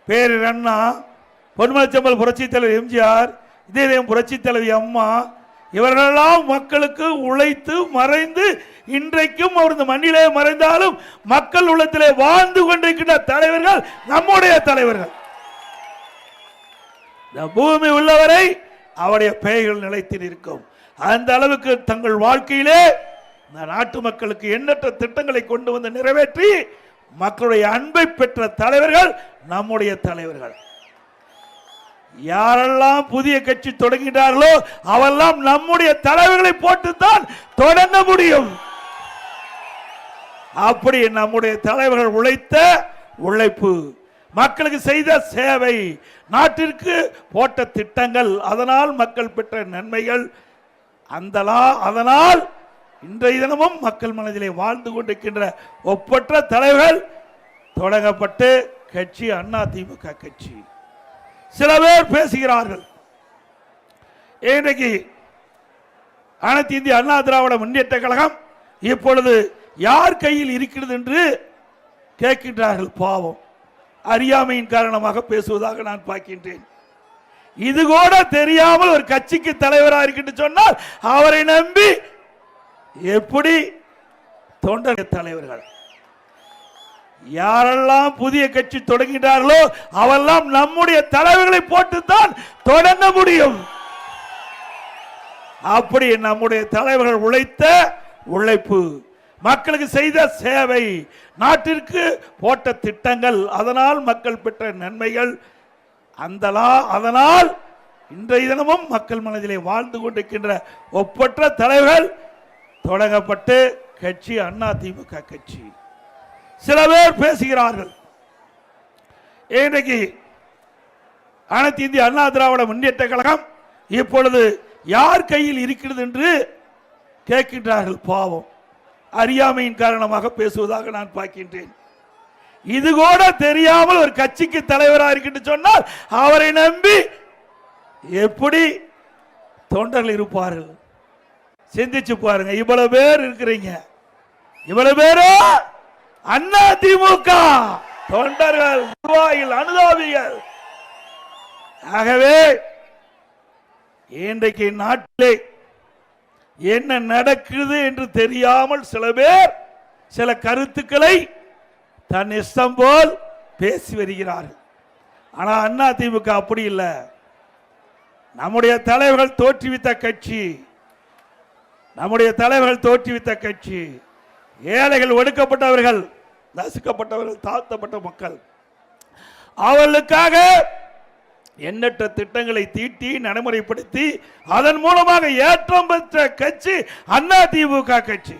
பேரர் அண்ணா, பொன்மனச்செம்மல் புரட்சி தலைவர் எம்ஜிஆர், இதயம் புரட்சி தலைவி அம்மா, இவர்களெல்லாம் மக்களுக்கு உழைத்து மறைந்து இன்றைக்கும் அவர் இந்த மண்ணிலே மறைந்தாலும் மக்கள் உள்ளத்திலே வாழ்ந்து கொண்டிருக்கின்ற தலைவர்கள் நம்முடைய தலைவர்கள். இந்த பூமி உள்ளவரை அவருடைய பெயர்கள் நிலைத்து நிற்கும். அந்த அளவுக்கு தங்கள் வாழ்க்கையிலே இந்த நாட்டு மக்களுக்கு எண்ணற்ற திட்டங்களை கொண்டு வந்து நிறைவேற்றி மக்களுடைய அன்பை பெற்ற தலைவர்கள் நம்முடைய தலைவர்கள். யாரெல்லாம் புதிய கட்சி தொடங்கினார்களோ அவெல்லாம் நம்முடைய தலைவர்களை போட்டுத்தான் தொடங்க முடியும். அப்படி நம்முடைய தலைவர்கள் உழைத்த உழைப்பு, மக்களுக்கு செய்த சேவை, நாட்டிற்கு போட்ட திட்டங்கள், அதனால் மக்கள் பெற்ற நன்மைகள், அதனால் இன்றைய தினமும் மக்கள் மனதிலே வாழ்ந்து கொண்டிருக்கின்ற ஒப்பற்ற தலைவர்கள் தொடங்கப்பட்டு கட்சி அதிமுக கட்சி. சில பேர் பேசுகிறார்கள், இன்றைக்கு அனைத்து இந்திய அண்ணா திராவிட முன்னேற்ற கழகம் இப்பொழுது யார் கையில் இருக்கிறது என்று கேட்கின்றார்கள். பாவம், அறியாமையின் காரணமாக பேசுவதாக நான் பார்க்கின்றேன். இது கூட தெரியாமல் ஒரு கட்சிக்கு தலைவராக இருக்கின்ற சொன்னால் அவரை நம்பி எப்படி தொண்டர் தலைவர்கள் யாரெல்லாம் புதிய கட்சி தொடங்கினார்களோ அவெல்லாம் நம்முடைய தலைவர்களை போட்டுத்தான் தொடங்க முடியும். அப்படி நம்முடைய தலைவர்கள் உழைத்த உழைப்பு, மக்களுக்கு செய்த சேவை, நாட்டிற்கு போட்ட திட்டங்கள், அதனால் மக்கள் பெற்ற நன்மைகள், அதனால் இன்றைய தினமும் மக்கள் மனதிலே வாழ்ந்து கொண்டிருக்கின்ற ஒப்பற்ற தலைவர்கள் தொடங்கப்பட்டு கட்சி அதிமுக கட்சி. சில பேர் பேசுகிறார்கள், இன்றைக்கு அனைத்து இந்திய அண்ணா திராவிட முன்னேற்ற கழகம் இப்பொழுது யார் கையில் இருக்கிறது என்று கேட்கின்றார்கள். பாவம், அறியாமையின் காரணமாக பேசுவதாக நான் பார்க்கின்றேன். இது கூட தெரியாமல் ஒரு கட்சிக்கு தலைவராக இருக்கின்ற சொன்னால் அவரை நம்பி எப்படி தொண்டர்கள் இருப்பார்கள்? சிந்திச்சு பாருங்க. இவ்வளவு பேர் இருக்கிறீங்க, இவ்வளவு பேரோ அதிமுக தொண்டர்கள், நிர்வாகிகள், அனுதாபிகள். ஆகவே இன்றைக்கு நாட்டிலே என்ன நடக்குது என்று தெரியாமல் சில பேர் சில கருத்துக்களை தன் இஷ்டம் போல் பேசி வருகிறார்கள். ஆனால் அதிமுக அப்படி இல்லை. நம்முடைய தலைவர்கள் தோற்றுவித்த கட்சி, நம்முடைய தலைவர்கள் தோற்றுவித்த கட்சி. ஏழைகள், ஒடுக்கப்பட்டவர்கள், நசுக்கப்பட்டவர்கள், தாழ்த்தப்பட்ட மக்கள், அவர்களுக்காக எண்ணற்ற திட்டங்களை தீட்டி நடைமுறைப்படுத்தி அதன் மூலமாக ஏற்றம் பெற்ற கட்சி அதிமுக கட்சி.